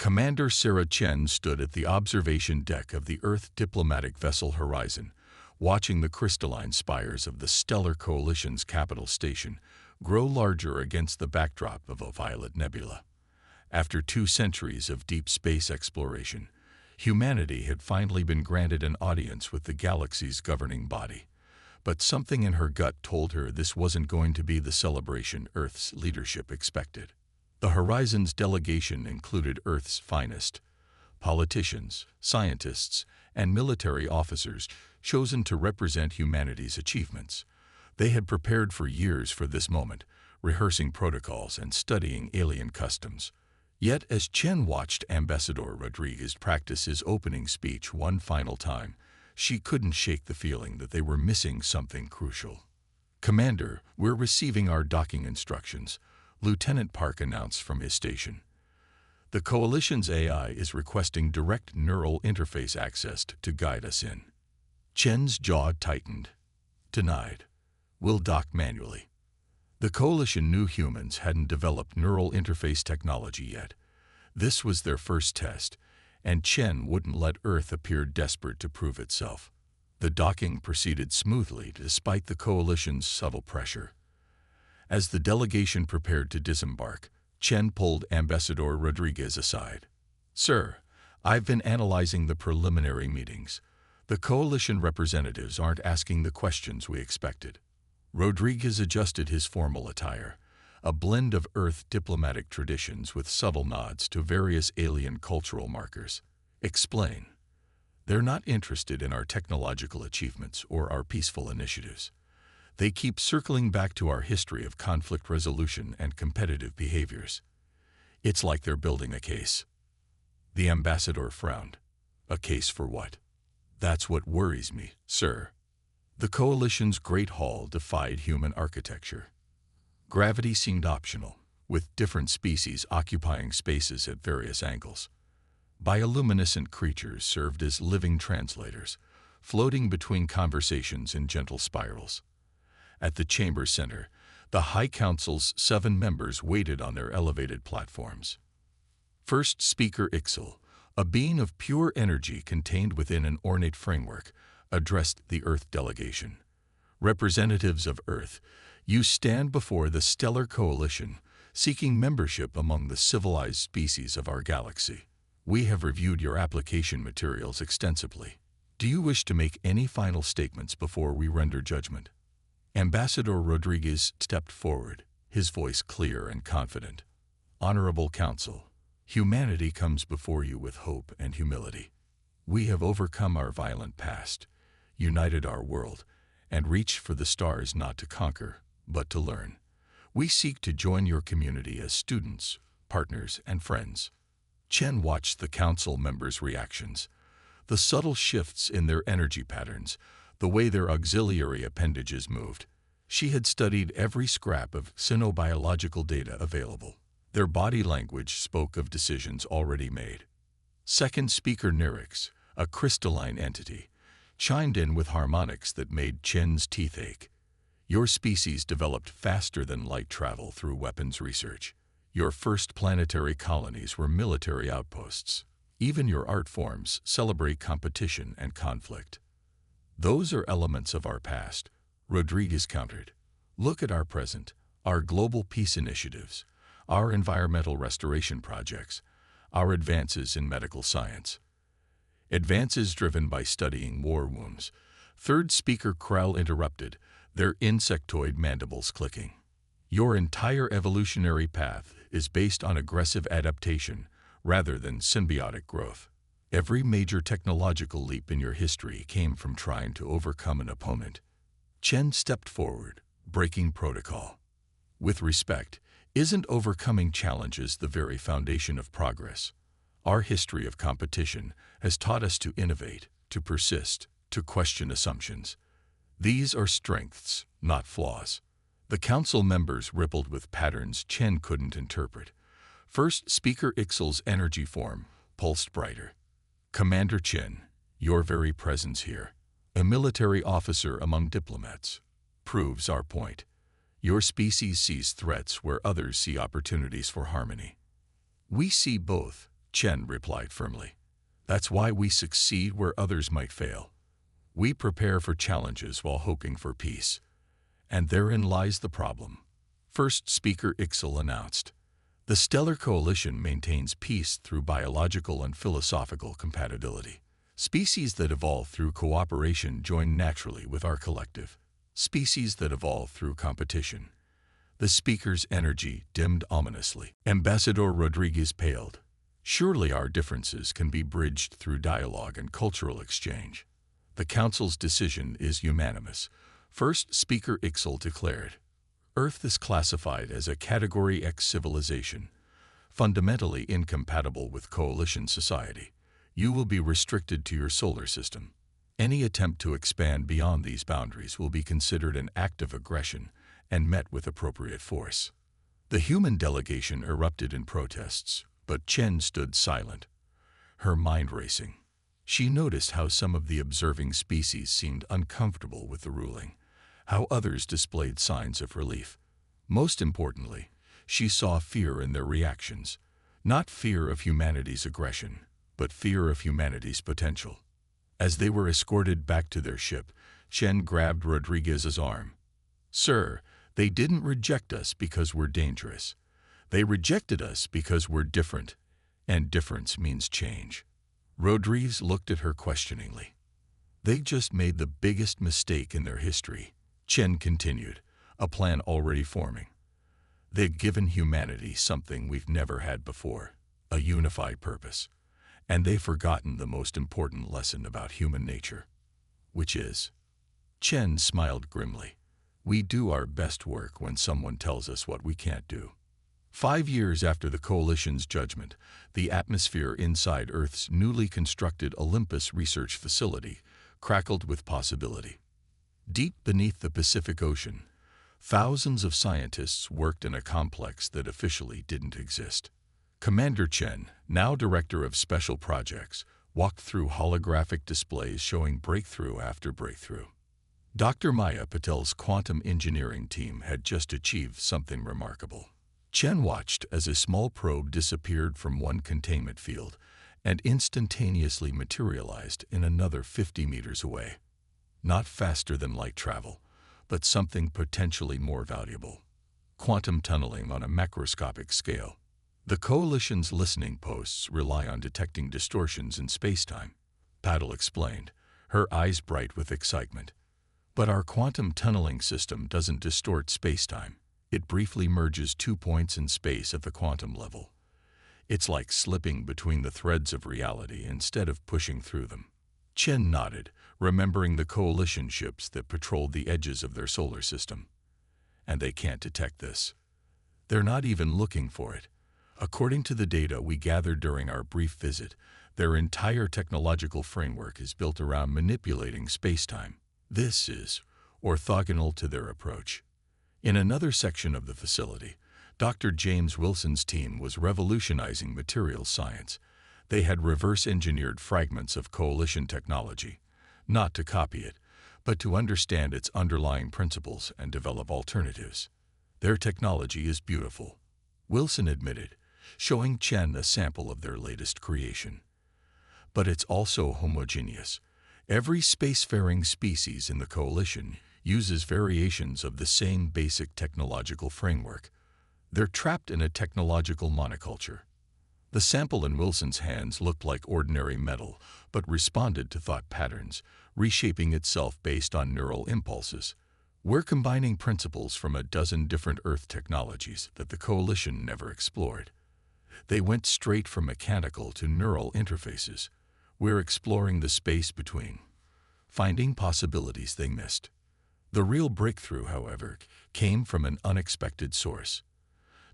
Commander Sarah Chen stood at the observation deck of the Earth diplomatic vessel Horizon, watching the crystalline spires of the Stellar Coalition's capital station grow larger against the backdrop of a violet nebula. After 2 centuries of deep space exploration, humanity had finally been granted an audience with the galaxy's governing body. But something in her gut told her this wasn't going to be the celebration Earth's leadership expected. The Horizon's delegation included Earth's finest politicians, scientists, and military officers chosen to represent humanity's achievements. They had prepared for years for this moment, rehearsing protocols and studying alien customs. Yet, as Chen watched Ambassador Rodriguez practice his opening speech one final time, she couldn't shake the feeling that they were missing something crucial. "Commander, we're receiving our docking instructions," Lieutenant Park announced from his station. "The Coalition's AI is requesting direct neural interface access to guide us in." Chen's jaw tightened. "Denied. We'll dock manually." The Coalition knew humans hadn't developed neural interface technology yet. This was their first test, and Chen wouldn't let Earth appear desperate to prove itself. The docking proceeded smoothly despite the Coalition's subtle pressure. As the delegation prepared to disembark, Chen pulled Ambassador Rodriguez aside. "Sir, I've been analyzing the preliminary meetings. The Coalition representatives aren't asking the questions we expected." Rodriguez adjusted his formal attire, a blend of Earth diplomatic traditions with subtle nods to various alien cultural markers. "Explain." "They're not interested in our technological achievements or our peaceful initiatives. They keep circling back to our history of conflict resolution and competitive behaviors. It's like they're building a case." The ambassador frowned. "A case for what?" "That's what worries me, sir." The Coalition's Great Hall defied human architecture. Gravity seemed optional, with different species occupying spaces at various angles. Bioluminescent creatures served as living translators, floating between conversations in gentle spirals. At the chamber center, the High Council's 7 members waited on their elevated platforms. First Speaker Ixel, a being of pure energy contained within an ornate framework, addressed the Earth delegation. "Representatives of Earth, you stand before the Stellar Coalition, seeking membership among the civilized species of our galaxy. We have reviewed your application materials extensively. Do you wish to make any final statements before we render judgment?" Ambassador Rodriguez stepped forward, his voice clear and confident. "Honorable Council, humanity comes before you with hope and humility. We have overcome our violent past, united our world, and reached for the stars not to conquer, but to learn. We seek to join your community as students, partners, and friends." Chen watched the council members' reactions. The subtle shifts in their energy patterns, the way their auxiliary appendages moved. She had studied every scrap of xenobiological data available. Their body language spoke of decisions already made. Second Speaker Nirix, a crystalline entity, chimed in with harmonics that made Chen's teeth ache. "Your species developed faster than light travel through weapons research. Your first planetary colonies were military outposts. Even your art forms celebrate competition and conflict." "Those are elements of our past," Rodriguez countered. "Look at our present, our global peace initiatives, our environmental restoration projects, our advances in medical science." Advances driven by studying war wounds. Third Speaker Krell interrupted, their insectoid mandibles clicking. "Your entire evolutionary path is based on aggressive adaptation rather than symbiotic growth. Every major technological leap in your history came from trying to overcome an opponent." Chen stepped forward, breaking protocol. "With respect, isn't overcoming challenges the very foundation of progress? Our history of competition has taught us to innovate, to persist, to question assumptions. These are strengths, not flaws." The council members rippled with patterns Chen couldn't interpret. First Speaker Ixel's energy form pulsed brighter. "Commander Chen, your very presence here, a military officer among diplomats, proves our point. Your species sees threats where others see opportunities for harmony. We see both, Chen replied firmly. That's why we succeed where others might fail. We prepare for challenges while hoping for peace. And therein lies the problem. First speaker Ixel announced. The Stellar Coalition maintains peace through biological and philosophical compatibility. Species that evolve through cooperation join naturally with our collective. Species that evolve through competition. The speaker's energy dimmed ominously. Ambassador Rodriguez paled. Surely our differences can be bridged through dialogue and cultural exchange. The Council's decision is unanimous. First speaker Ixel declared. Earth is classified as a Category X civilization, fundamentally incompatible with coalition society. You will be restricted to your solar system. Any attempt to expand beyond these boundaries will be considered an act of aggression and met with appropriate force. The human delegation erupted in protests, but Chen stood silent, her mind racing. She noticed how some of the observing species seemed uncomfortable with the ruling, how others displayed signs of relief. Most importantly, she saw fear in their reactions, not fear of humanity's aggression, but fear of humanity's potential. As they were escorted back to their ship, Chen grabbed Rodriguez's arm. Sir, they didn't reject us because we're dangerous. They rejected us because we're different, and difference means change. Rodriguez looked at her questioningly. They just made the biggest mistake in their history, Chen continued, a plan already forming. They've given humanity something we've never had before, a unified purpose. And they've forgotten the most important lesson about human nature, which is, Chen smiled grimly, we do our best work when someone tells us what we can't do. 5 years after the Coalition's judgment, the atmosphere inside Earth's newly constructed Olympus research facility crackled with possibility. Deep beneath the Pacific Ocean, thousands of scientists worked in a complex that officially didn't exist. Commander Chen, now Director of Special Projects, walked through holographic displays showing breakthrough after breakthrough. Dr. Maya Patel's quantum engineering team had just achieved something remarkable. Chen watched as a small probe disappeared from one containment field and instantaneously materialized in another 50 meters away. Not faster than light travel, but something potentially more valuable. Quantum tunneling on a macroscopic scale. The Coalition's listening posts rely on detecting distortions in spacetime, Patel explained, her eyes bright with excitement. But our quantum tunneling system doesn't distort spacetime. It briefly merges 2 points in space at the quantum level. It's like slipping between the threads of reality instead of pushing through them. Chen nodded, remembering the Coalition ships that patrolled the edges of their solar system. And they can't detect this. They're not even looking for it. According to the data we gathered during our brief visit, their entire technological framework is built around manipulating spacetime. This is orthogonal to their approach. In another section of the facility, Dr. James Wilson's team was revolutionizing materials science. They had reverse-engineered fragments of Coalition technology, not to copy it, but to understand its underlying principles and develop alternatives. Their technology is beautiful, Wilson admitted, showing Chen a sample of their latest creation. But it's also homogeneous. Every spacefaring species in the Coalition uses variations of the same basic technological framework. They're trapped in a technological monoculture. The sample in Wilson's hands looked like ordinary metal, but responded to thought patterns, reshaping itself based on neural impulses. We're combining principles from a dozen different Earth technologies that the Coalition never explored. They went straight from mechanical to neural interfaces. We're exploring the space between, finding possibilities they missed. The real breakthrough, however, came from an unexpected source.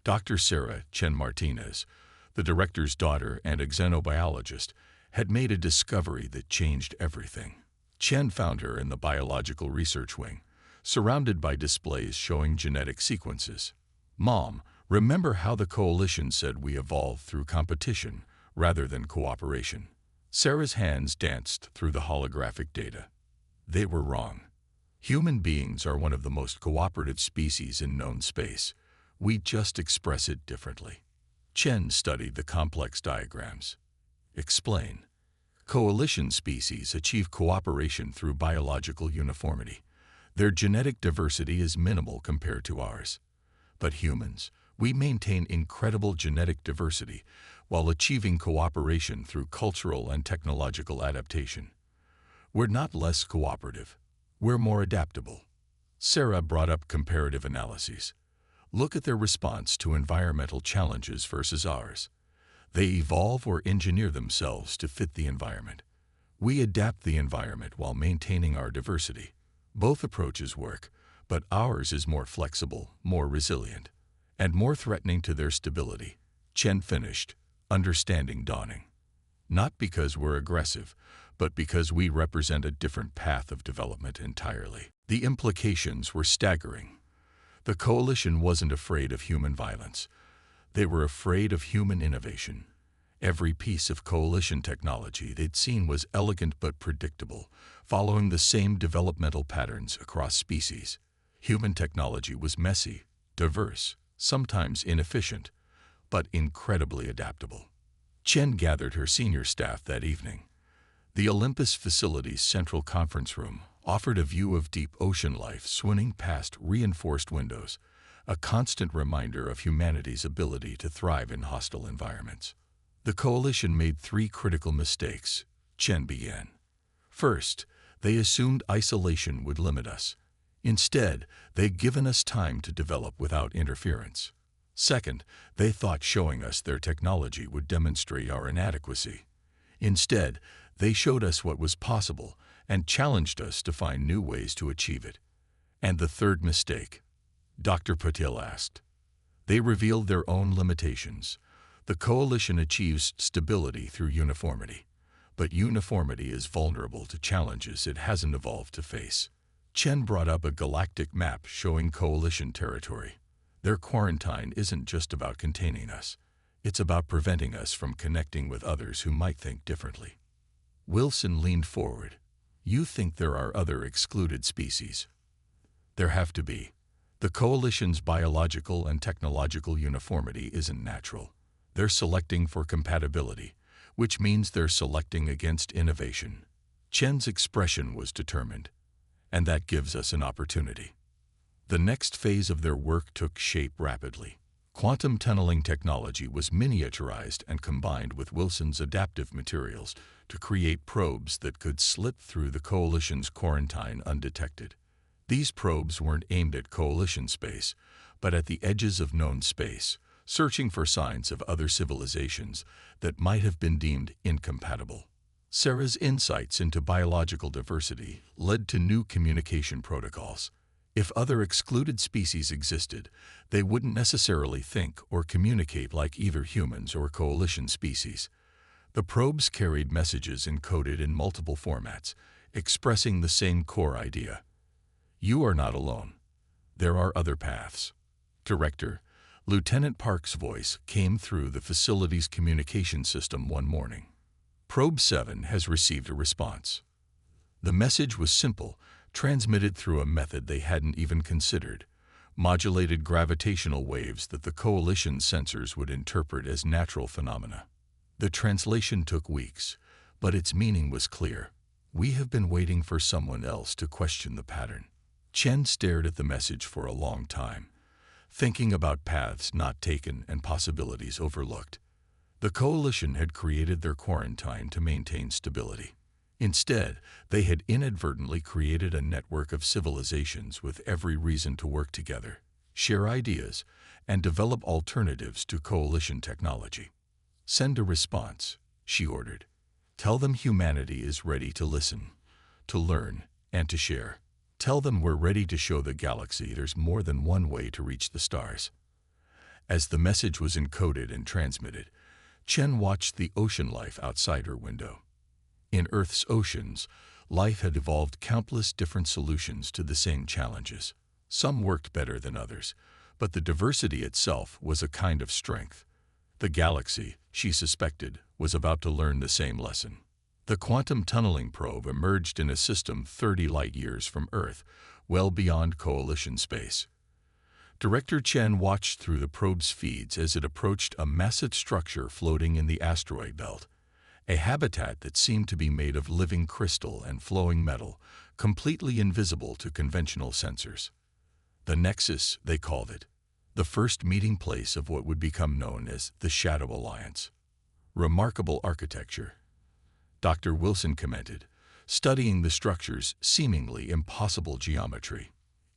Dr. Sarah Chen Martinez, the director's daughter and a xenobiologist, had made a discovery that changed everything. Chen found her in the biological research wing, surrounded by displays showing genetic sequences. Mom, remember how the Coalition said we evolved through competition rather than cooperation? Sarah's hands danced through the holographic data. They were wrong. Human beings are one of the most cooperative species in known space. We just express it differently. Chen studied the complex diagrams. Explain. Coalition species achieve cooperation through biological uniformity. Their genetic diversity is minimal compared to ours. But humans, we maintain incredible genetic diversity while achieving cooperation through cultural and technological adaptation. We're not less cooperative. We're more adaptable. Sarah brought up comparative analyses. Look at their response to environmental challenges versus ours. They evolve or engineer themselves to fit the environment. We adapt the environment while maintaining our diversity. Both approaches work, but ours is more flexible, more resilient, and more threatening to their stability. Chen finished, understanding dawning. Not because we're aggressive, but because we represent a different path of development entirely. The implications were staggering. The coalition wasn't afraid of human violence. They were afraid of human innovation. Every piece of coalition technology they'd seen was elegant but predictable, following the same developmental patterns across species. Human technology was messy, diverse, sometimes inefficient, but incredibly adaptable. Chen gathered her senior staff that evening. The Olympus facility's central conference room offered a view of deep ocean life swimming past reinforced windows, a constant reminder of humanity's ability to thrive in hostile environments. The coalition made 3 critical mistakes. Chen began. First, they assumed isolation would limit us. Instead, they'd given us time to develop without interference. Second, they thought showing us their technology would demonstrate our inadequacy. Instead, they showed us what was possible and challenged us to find new ways to achieve it. And the third mistake, Dr. Patil asked. They revealed their own limitations. The coalition achieves stability through uniformity, but uniformity is vulnerable to challenges it hasn't evolved to face. Chen brought up a galactic map showing coalition territory. Their quarantine isn't just about containing us. It's about preventing us from connecting with others who might think differently. Wilson leaned forward. You think there are other excluded species? There have to be. The coalition's biological and technological uniformity isn't natural. They're selecting for compatibility, which means they're selecting against innovation. Chen's expression was determined, and that gives us an opportunity. The next phase of their work took shape rapidly. Quantum tunneling technology was miniaturized and combined with Wilson's adaptive materials to create probes that could slip through the coalition's quarantine undetected. These probes weren't aimed at coalition space, but at the edges of known space, searching for signs of other civilizations that might have been deemed incompatible. Sarah's insights into biological diversity led to new communication protocols. If other excluded species existed, they wouldn't necessarily think or communicate like either humans or coalition species. The probes carried messages encoded in multiple formats, expressing the same core idea. You are not alone. There are other paths. Director, Lieutenant Park's voice came through the facility's communication system one morning. Probe 7 has received a response. The message was simple, transmitted through a method they hadn't even considered, modulated gravitational waves that the coalition sensors would interpret as natural phenomena. The translation took weeks, but its meaning was clear. We have been waiting for someone else to question the pattern. Chen stared at the message for a long time, thinking about paths not taken and possibilities overlooked. The coalition had created their quarantine to maintain stability. Instead, they had inadvertently created a network of civilizations with every reason to work together, share ideas, and develop alternatives to coalition technology. Send a response, she ordered. Tell them humanity is ready to listen, to learn, and to share. Tell them we're ready to show the galaxy there's more than one way to reach the stars. As the message was encoded and transmitted, Chen watched the ocean life outside her window. In Earth's oceans, life had evolved countless different solutions to the same challenges. Some worked better than others, but the diversity itself was a kind of strength. The galaxy, she suspected, was about to learn the same lesson. The quantum tunneling probe emerged in a system 30 light-years from Earth, well beyond coalition space. Director Chen watched through the probe's feeds as it approached a massive structure floating in the asteroid belt, a habitat that seemed to be made of living crystal and flowing metal, completely invisible to conventional sensors. The Nexus, they called it, the first meeting place of what would become known as the Shadow Alliance. Remarkable architecture, Dr. Wilson commented, studying the structure's seemingly impossible geometry.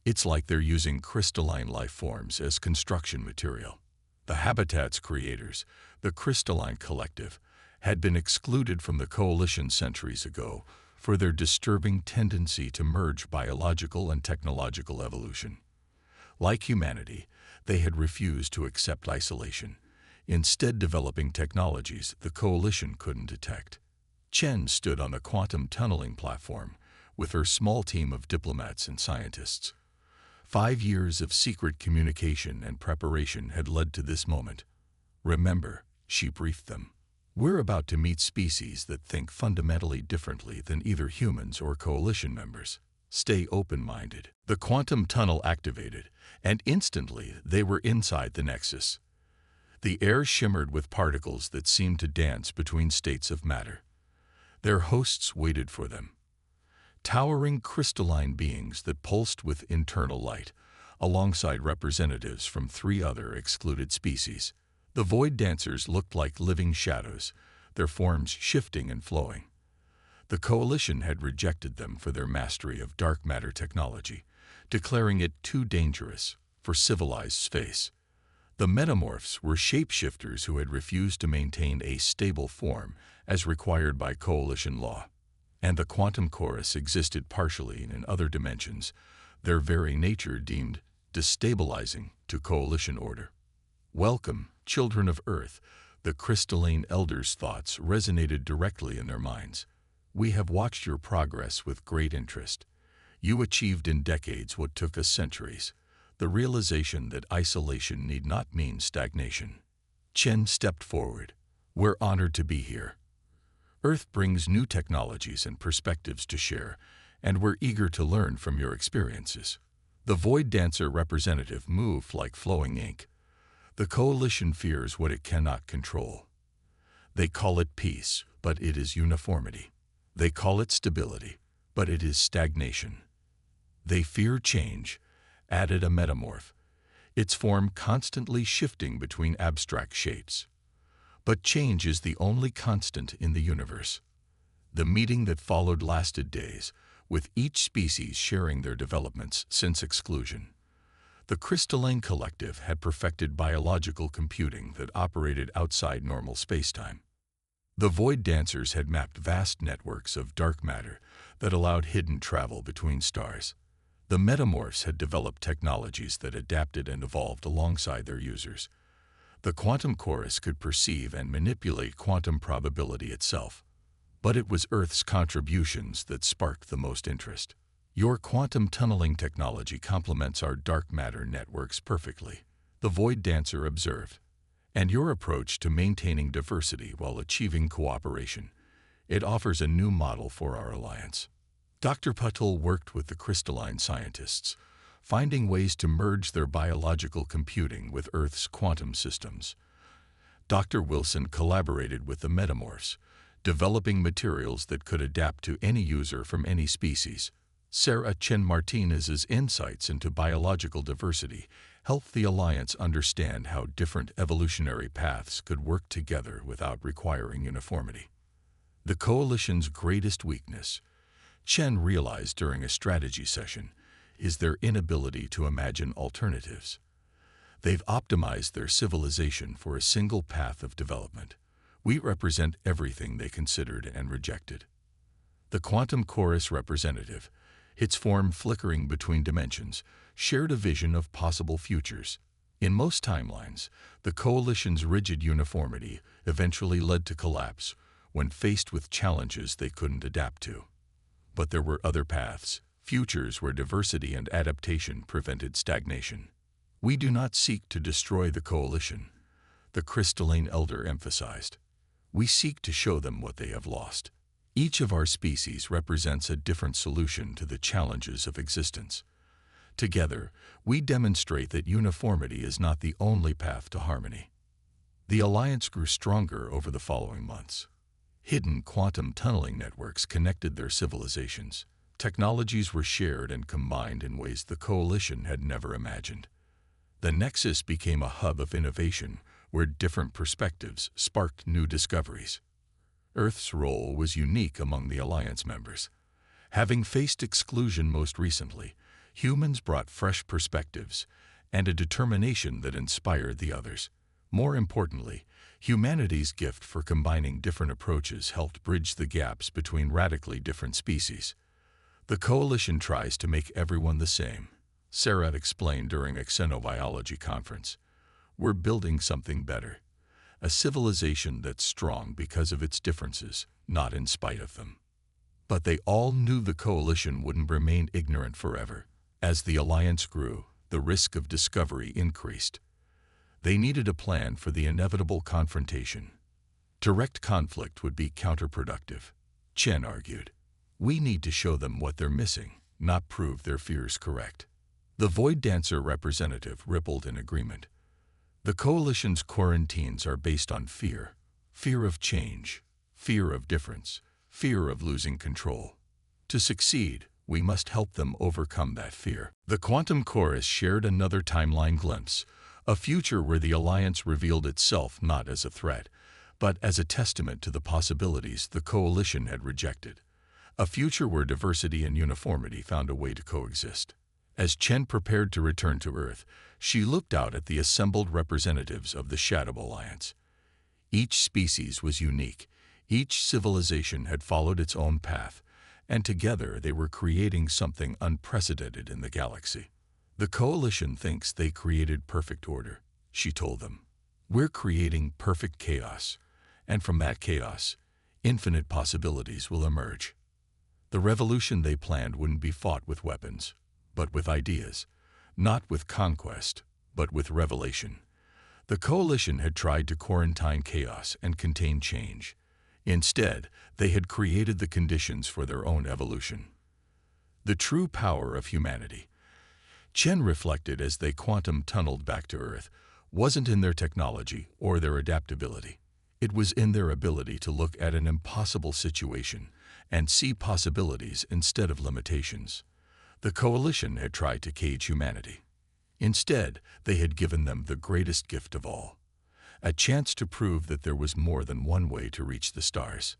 It's like they're using crystalline life forms as construction material. The habitat's creators, the Crystalline Collective, had been excluded from the Coalition centuries ago for their disturbing tendency to merge biological and technological evolution. Like humanity, they had refused to accept isolation, instead developing technologies the Coalition couldn't detect. Chen stood on the quantum tunneling platform with her small team of diplomats and scientists. 5 years of secret communication and preparation had led to this moment. Remember, she briefed them. We're about to meet species that think fundamentally differently than either humans or Coalition members. Stay open-minded. The quantum tunnel activated, and instantly they were inside the Nexus. The air shimmered with particles that seemed to dance between states of matter. Their hosts waited for them. Towering crystalline beings that pulsed with internal light, alongside representatives from 3 other excluded species. The void dancers looked like living shadows, their forms shifting and flowing. The Coalition had rejected them for their mastery of dark matter technology, declaring it too dangerous for civilized space. The metamorphs were shapeshifters who had refused to maintain a stable form as required by Coalition law. And the quantum chorus existed partially in other dimensions, their very nature deemed destabilizing to Coalition order. Welcome, children of Earth, the crystalline elders' thoughts resonated directly in their minds. We have watched your progress with great interest. You achieved in decades what took us centuries, the realization that isolation need not mean stagnation. Chen stepped forward. We're honored to be here. Earth brings new technologies and perspectives to share, and we're eager to learn from your experiences. The Void Dancer representative moved like flowing ink. The Coalition fears what it cannot control. They call it peace, but it is uniformity. They call it stability, but it is stagnation. They fear change, added a metamorph, its form constantly shifting between abstract shapes. But change is the only constant in the universe. The meeting that followed lasted days, with each species sharing their developments since exclusion. The Crystalline Collective had perfected biological computing that operated outside normal spacetime. The Void Dancers had mapped vast networks of dark matter that allowed hidden travel between stars. The Metamorphs had developed technologies that adapted and evolved alongside their users. The quantum chorus could perceive and manipulate quantum probability itself. But it was Earth's contributions that sparked the most interest. Your quantum tunneling technology complements our dark matter networks perfectly, the Void Dancer observed. And your approach to maintaining diversity while achieving cooperation, it offers a new model for our alliance. Dr. Patul worked with the crystalline scientists, finding ways to merge their biological computing with Earth's quantum systems. Dr. Wilson collaborated with the Metamorphs, developing materials that could adapt to any user from any species. Sarah Chen Martinez's insights into biological diversity helped the Alliance understand how different evolutionary paths could work together without requiring uniformity. The Coalition's greatest weakness, Chen realized during a strategy session, is their inability to imagine alternatives. They've optimized their civilization for a single path of development. We represent everything they considered and rejected. The Quantum Chorus representative, its form flickering between dimensions, shared a vision of possible futures. In most timelines, the Coalition's rigid uniformity eventually led to collapse when faced with challenges they couldn't adapt to. But there were other paths, futures where diversity and adaptation prevented stagnation. We do not seek to destroy the Coalition, the Crystalline Elder emphasized. We seek to show them what they have lost. Each of our species represents a different solution to the challenges of existence. Together, we demonstrate that uniformity is not the only path to harmony. The alliance grew stronger over the following months. Hidden quantum tunneling networks connected their civilizations. Technologies were shared and combined in ways the coalition had never imagined. The Nexus became a hub of innovation where different perspectives sparked new discoveries. Earth's role was unique among the alliance members. Having faced exclusion most recently, humans brought fresh perspectives and a determination that inspired the others. More importantly, humanity's gift for combining different approaches helped bridge the gaps between radically different species. The coalition tries to make everyone the same, Sarah explained during a xenobiology conference. We're building something better, a civilization that's strong because of its differences, not in spite of them. But they all knew the coalition wouldn't remain ignorant forever. As the alliance grew, the risk of discovery increased. They needed a plan for the inevitable confrontation. Direct conflict would be counterproductive, Chen argued. We need to show them what they're missing, not prove their fears correct. The Void Dancer representative rippled in agreement. The coalition's quarantines are based on fear. Fear of change, fear of difference, fear of losing control. To succeed, we must help them overcome that fear. The Quantum Chorus shared another timeline glimpse, a future where the Alliance revealed itself not as a threat, but as a testament to the possibilities the coalition had rejected. A future where diversity and uniformity found a way to coexist. As Chen prepared to return to Earth, she looked out at the assembled representatives of the Shadow Alliance. Each species was unique. Each civilization had followed its own path, and together they were creating something unprecedented in the galaxy. The coalition thinks they created perfect order, she told them. We're creating perfect chaos, and from that chaos, infinite possibilities will emerge. The revolution they planned wouldn't be fought with weapons, but with ideas. Not with conquest, but with revelation. The coalition had tried to quarantine chaos and contain change. Instead, they had created the conditions for their own evolution. The true power of humanity, Chen reflected as they quantum tunneled back to Earth, wasn't in their technology or their adaptability. It was in their ability to look at an impossible situation and see possibilities instead of limitations. The coalition had tried to cage humanity. Instead, they had given them the greatest gift of all, a chance to prove that there was more than one way to reach the stars.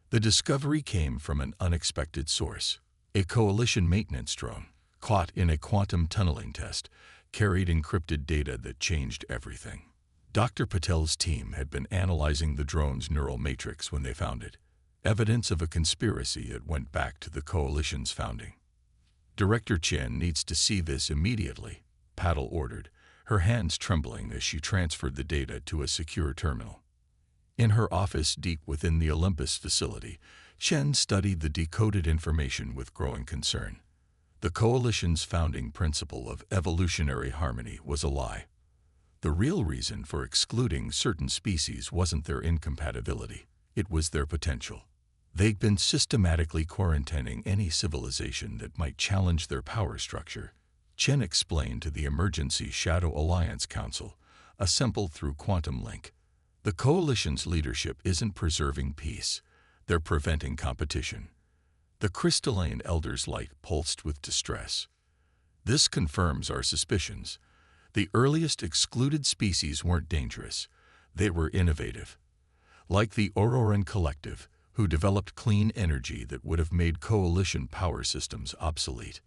The discovery came from an unexpected source. A coalition maintenance drone, caught in a quantum tunneling test, carried encrypted data that changed everything. Dr. Patel's team had been analyzing the drone's neural matrix when they found it, evidence of a conspiracy that went back to the coalition's founding. Director Chen needs to see this immediately, Patel ordered, her hands trembling as she transferred the data to a secure terminal. In her office deep within the Olympus facility, Chen studied the decoded information with growing concern. The coalition's founding principle of evolutionary harmony was a lie. The real reason for excluding certain species wasn't their incompatibility, it was their potential. They'd been systematically quarantining any civilization that might challenge their power structure, Chen explained to the Emergency Shadow Alliance Council, assembled through Quantum Link. The coalition's leadership isn't preserving peace, they're preventing competition. The crystalline elder's light pulsed with distress. This confirms our suspicions. The earliest excluded species weren't dangerous, they were innovative. Like the Auroran Collective, who developed clean energy that would have made coalition power systems obsolete.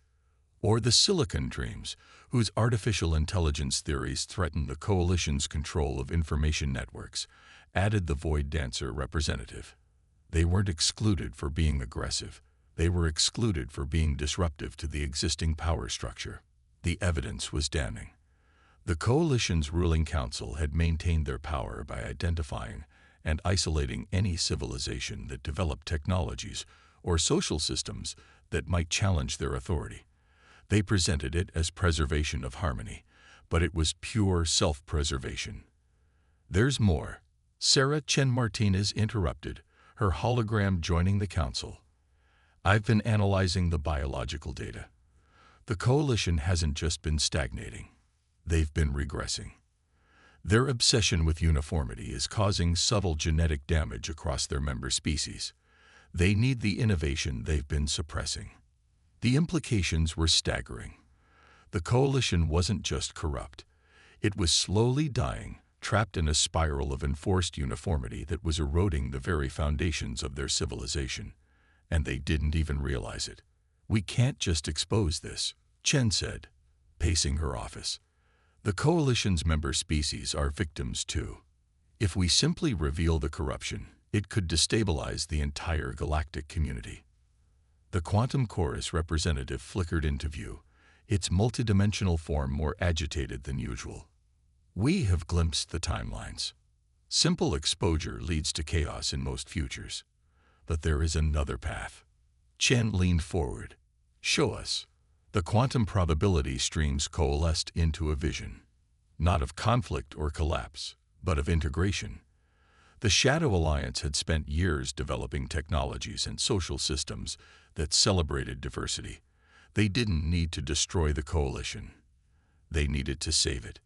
Or the Silicon Dreams, whose artificial intelligence theories threatened the coalition's control of information networks, added the Void Dancer representative. They weren't excluded for being aggressive. They were excluded for being disruptive to the existing power structure. The evidence was damning. The coalition's ruling council had maintained their power by identifying and isolating any civilization that developed technologies or social systems that might challenge their authority. They presented it as preservation of harmony, but it was pure self-preservation. There's more. Sarah Chen Martinez interrupted, her hologram joining the council. I've been analyzing the biological data. The coalition hasn't just been stagnating. They've been regressing. Their obsession with uniformity is causing subtle genetic damage across their member species. They need the innovation they've been suppressing. The implications were staggering. The coalition wasn't just corrupt. It was slowly dying, trapped in a spiral of enforced uniformity that was eroding the very foundations of their civilization. And they didn't even realize it. "We can't just expose this," Chen said, pacing her office. "The coalition's member species are victims too. If we simply reveal the corruption, it could destabilize the entire galactic community." The quantum chorus representative flickered into view, its multidimensional form more agitated than usual. "We have glimpsed the timelines. Simple exposure leads to chaos in most futures. But there is another path." Chen leaned forward. "Show us." The quantum probability streams coalesced into a vision, not of conflict or collapse, but of integration. The Shadow Alliance had spent years developing technologies and social systems that celebrated diversity. They didn't need to destroy the coalition. They needed to save it.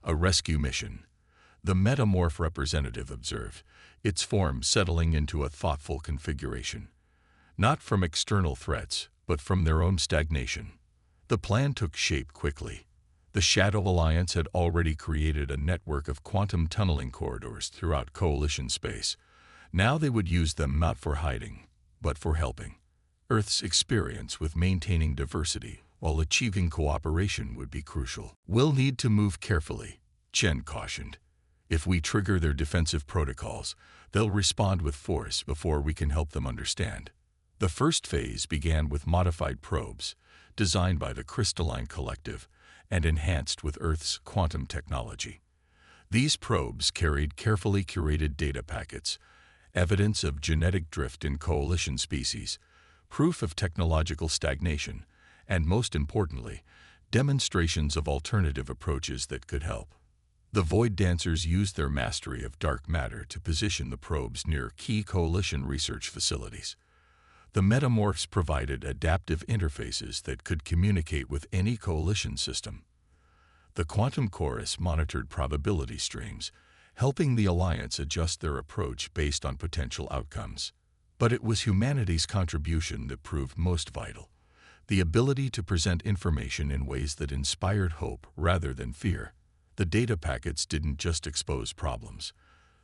"A rescue mission," the metamorph representative observed, its form settling into a thoughtful configuration. Not from external threats, but from their own stagnation. The plan took shape quickly. The Shadow Alliance had already created a network of quantum tunneling corridors throughout coalition space. Now they would use them not for hiding, but for helping. Earth's experience with maintaining diversity while achieving cooperation would be crucial. "We'll need to move carefully," Chen cautioned. "If we trigger their defensive protocols, they'll respond with force before we can help them understand." The first phase began with modified probes, designed by the Crystalline Collective and enhanced with Earth's quantum technology. These probes carried carefully curated data packets, evidence of genetic drift in coalition species, proof of technological stagnation, and most importantly, demonstrations of alternative approaches that could help. The Void Dancers used their mastery of dark matter to position the probes near key coalition research facilities. The metamorphs provided adaptive interfaces that could communicate with any coalition system. The quantum chorus monitored probability streams, helping the Alliance adjust their approach based on potential outcomes. But it was humanity's contribution that proved most vital, the ability to present information in ways that inspired hope rather than fear. The data packets didn't just expose problems.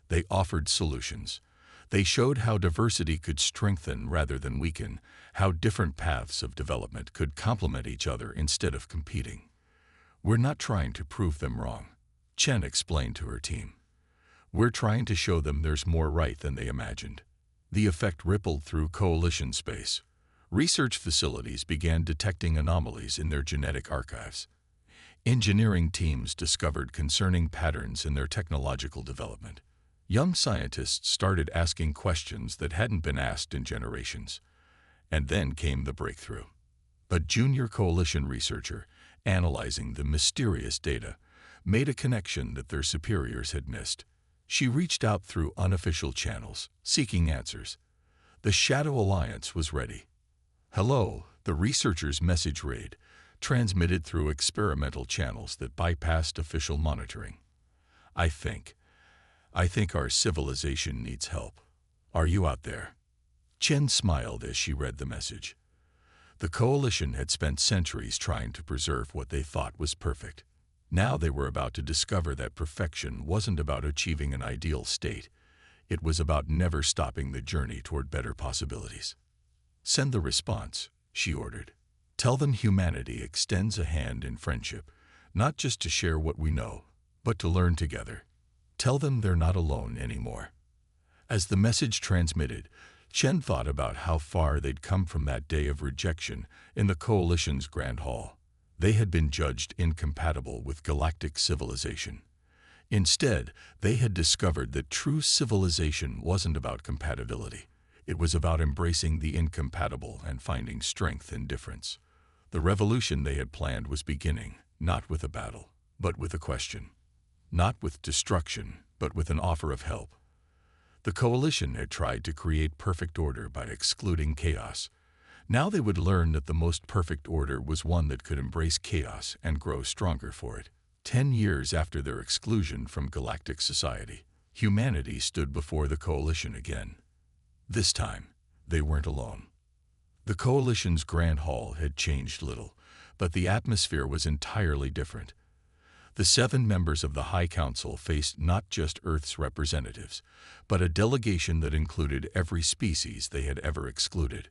They offered solutions. They showed how diversity could strengthen rather than weaken, how different paths of development could complement each other instead of competing. "We're not trying to prove them wrong," Chen explained to her team. "We're trying to show them there's more right than they imagined." The effect rippled through coalition space. Research facilities began detecting anomalies in their genetic archives. Engineering teams discovered concerning patterns in their technological development. Young scientists started asking questions that hadn't been asked in generations. And then came the breakthrough. A junior coalition researcher, analyzing the mysterious data, made a connection that their superiors had missed. She reached out through unofficial channels, seeking answers. The Shadow Alliance was ready. "Hello," the researcher's message read, transmitted through experimental channels that bypassed official monitoring. I think our civilization needs help. Are you out there?" Chen smiled as she read the message. The coalition had spent centuries trying to preserve what they thought was perfect. Now they were about to discover that perfection wasn't about achieving an ideal state. It was about never stopping the journey toward better possibilities. "Send the response," she ordered. "Tell them humanity extends a hand in friendship, not just to share what we know, but to learn together. Tell them they're not alone anymore." As the message transmitted, Chen thought about how far they'd come from that day of rejection in the Coalition's Grand Hall. They had been judged incompatible with galactic civilization. Instead, they had discovered that true civilization wasn't about compatibility. It was about embracing the incompatible and finding strength in difference. The revolution they had planned was beginning, not with a battle, but with a question. Not with destruction, but with an offer of help. The coalition had tried to create perfect order by excluding chaos. Now they would learn that the most perfect order was one that could embrace chaos and grow stronger for it. 10 years after their exclusion from galactic society, humanity stood before the Coalition again. This time, they weren't alone. The Coalition's Grand Hall had changed little, but the atmosphere was entirely different. The 7 members of the High Council faced not just Earth's representatives, but a delegation that included every species they had ever excluded.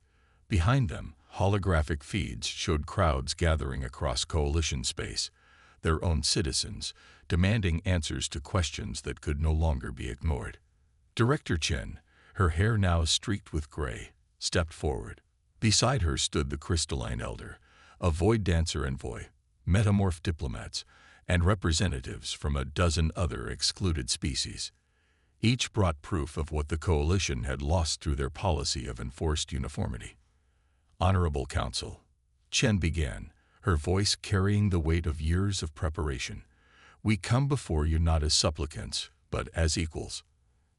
Behind them, holographic feeds showed crowds gathering across Coalition space, their own citizens, demanding answers to questions that could no longer be ignored. Director Chen, her hair now streaked with gray, stepped forward. Beside her stood the Crystalline Elder, a void dancer envoy, metamorph diplomats, and representatives from a dozen other excluded species. Each brought proof of what the Coalition had lost through their policy of enforced uniformity. Honorable Council, Chen began, her voice carrying the weight of years of preparation. We come before you not as supplicants, but as equals.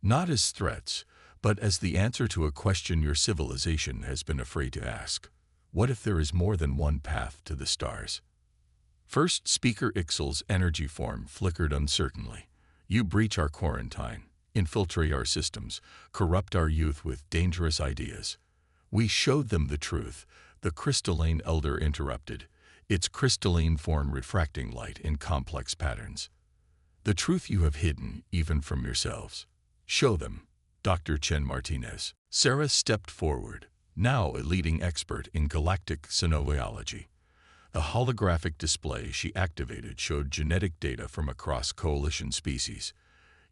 Not as threats, but as the answer to a question your civilization has been afraid to ask. What if there is more than one path to the stars? First Speaker Ixel's energy form flickered uncertainly. You breach our quarantine, infiltrate our systems, corrupt our youth with dangerous ideas. We showed them the truth, the Crystalline Elder interrupted, its crystalline form refracting light in complex patterns. The truth you have hidden, even from yourselves. Show them. Dr. Chen Martinez. Sarah stepped forward, now a leading expert in galactic xenobiology. The holographic display she activated showed genetic data from across Coalition species.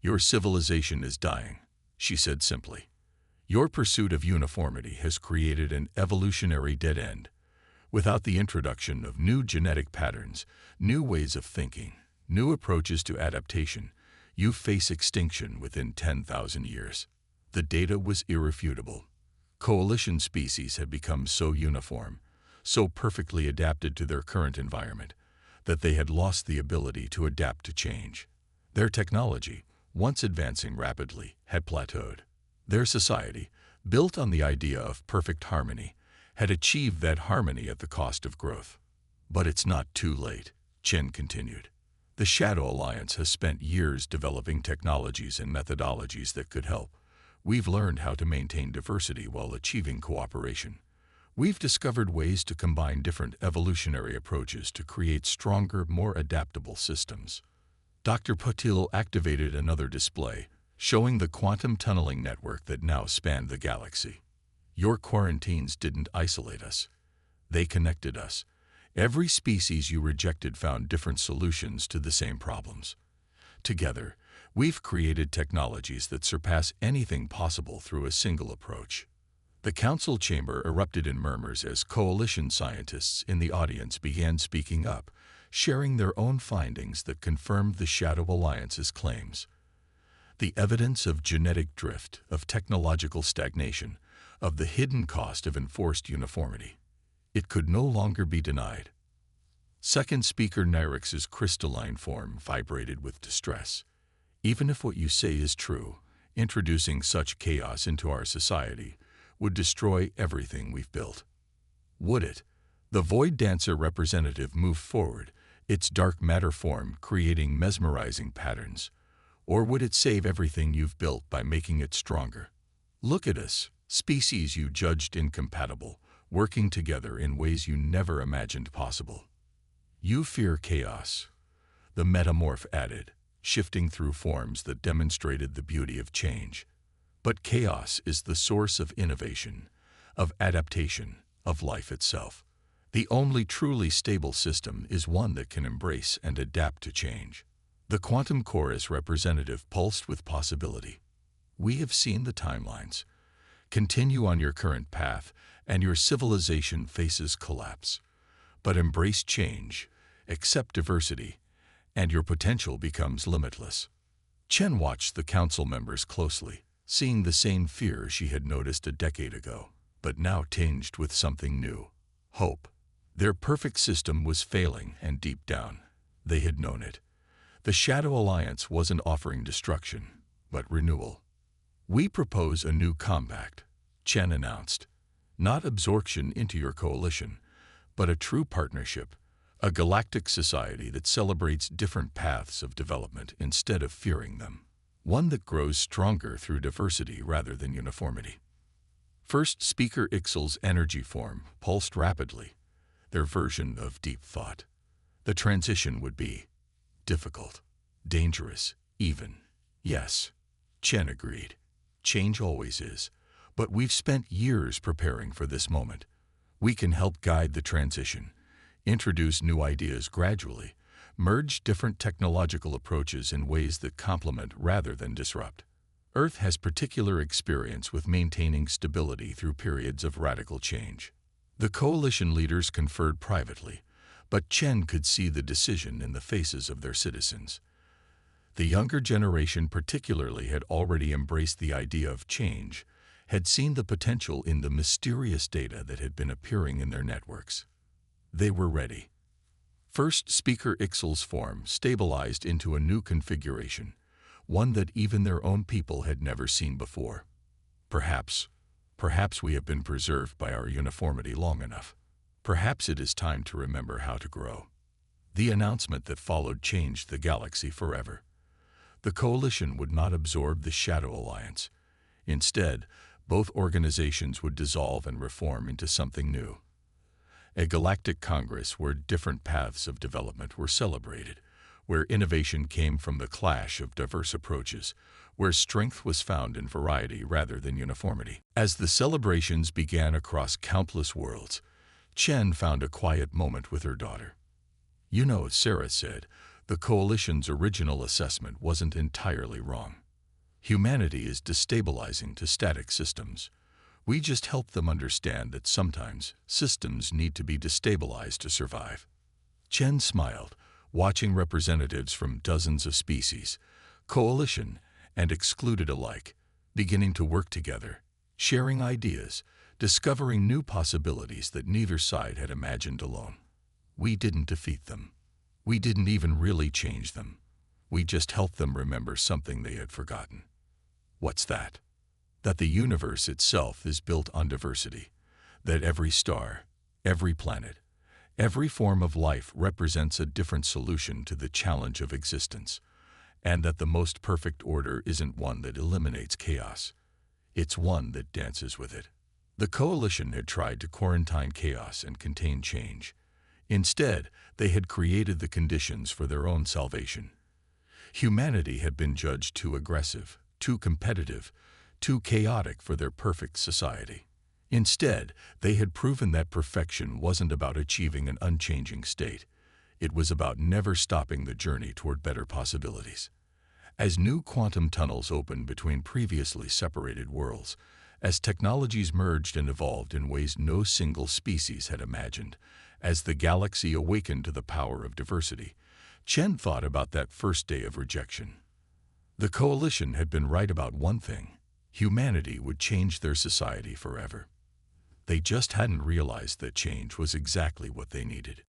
Your civilization is dying, she said simply. Your pursuit of uniformity has created an evolutionary dead end. Without the introduction of new genetic patterns, new ways of thinking, new approaches to adaptation, you face extinction within 10,000 years. The data was irrefutable. Coalition species had become so uniform, so perfectly adapted to their current environment, that they had lost the ability to adapt to change. Their technology, once advancing rapidly, had plateaued. Their society, built on the idea of perfect harmony, had achieved that harmony at the cost of growth. But it's not too late, Chen continued. The Shadow Alliance has spent years developing technologies and methodologies that could help. We've learned how to maintain diversity while achieving cooperation. We've discovered ways to combine different evolutionary approaches to create stronger, more adaptable systems. Dr. Patil activated another display, showing the quantum tunneling network that now spanned the galaxy. Your quarantines didn't isolate us. They connected us. Every species you rejected found different solutions to the same problems. Together, we've created technologies that surpass anything possible through a single approach. The council chamber erupted in murmurs as Coalition scientists in the audience began speaking up, sharing their own findings that confirmed the Shadow Alliance's claims. The evidence of genetic drift, of technological stagnation, of the hidden cost of enforced uniformity. It could no longer be denied. Second Speaker Nyrix's crystalline form vibrated with distress. Even if what you say is true, introducing such chaos into our society would destroy everything we've built. Would it? The Void Dancer representative moved forward, its dark matter form creating mesmerizing patterns. Or would it save everything you've built by making it stronger? Look at us, species you judged incompatible, working together in ways you never imagined possible. You fear chaos, the metamorph added, shifting through forms that demonstrated the beauty of change. But chaos is the source of innovation, of adaptation, of life itself. The only truly stable system is one that can embrace and adapt to change. The quantum chorus representative pulsed with possibility. We have seen the timelines. Continue on your current path, and your civilization faces collapse. But embrace change, accept diversity, and your potential becomes limitless. Chen watched the council members closely, seeing the same fear she had noticed a decade ago, but now tinged with something new: hope. Their perfect system was failing, and deep down, they had known it. The Shadow Alliance wasn't offering destruction, but renewal. We propose a new compact, Chen announced. Not absorption into your coalition, but a true partnership, a galactic society that celebrates different paths of development instead of fearing them. One that grows stronger through diversity rather than uniformity. First Speaker Ixal's energy form pulsed rapidly, their version of deep thought. The transition would be difficult, dangerous, even. Yes, Chen agreed. Change always is, but we've spent years preparing for this moment. We can help guide the transition, introduce new ideas gradually, merge different technological approaches in ways that complement rather than disrupt. Earth has particular experience with maintaining stability through periods of radical change. The coalition leaders conferred privately, but Chen could see the decision in the faces of their citizens. The younger generation particularly had already embraced the idea of change, had seen the potential in the mysterious data that had been appearing in their networks. They were ready. First Speaker Ixal's form stabilized into a new configuration, one that even their own people had never seen before. Perhaps we have been preserved by our uniformity long enough. Perhaps it is time to remember how to grow. The announcement that followed changed the galaxy forever. The coalition would not absorb the Shadow Alliance. Instead, both organizations would dissolve and reform into something new. A galactic congress where different paths of development were celebrated, where innovation came from the clash of diverse approaches, where strength was found in variety rather than uniformity. As the celebrations began across countless worlds, Chen found a quiet moment with her daughter. You know, Sarah said, the coalition's original assessment wasn't entirely wrong. Humanity is destabilizing to static systems. We just help them understand that sometimes systems need to be destabilized to survive. Chen smiled, watching representatives from dozens of species, coalition and excluded alike, beginning to work together, sharing ideas, discovering new possibilities that neither side had imagined alone. We didn't defeat them. We didn't even really change them. We just helped them remember something they had forgotten. What's that? That the universe itself is built on diversity, that every star, every planet, every form of life represents a different solution to the challenge of existence, and that the most perfect order isn't one that eliminates chaos. It's one that dances with it. The coalition had tried to quarantine chaos and contain change. Instead, they had created the conditions for their own salvation. Humanity had been judged too aggressive, too competitive, too chaotic for their perfect society. Instead, they had proven that perfection wasn't about achieving an unchanging state. It was about never stopping the journey toward better possibilities. As new quantum tunnels opened between previously separated worlds, as technologies merged and evolved in ways no single species had imagined, as the galaxy awakened to the power of diversity, Chen thought about that first day of rejection. The coalition had been right about one thing: humanity would change their society forever. They just hadn't realized that change was exactly what they needed.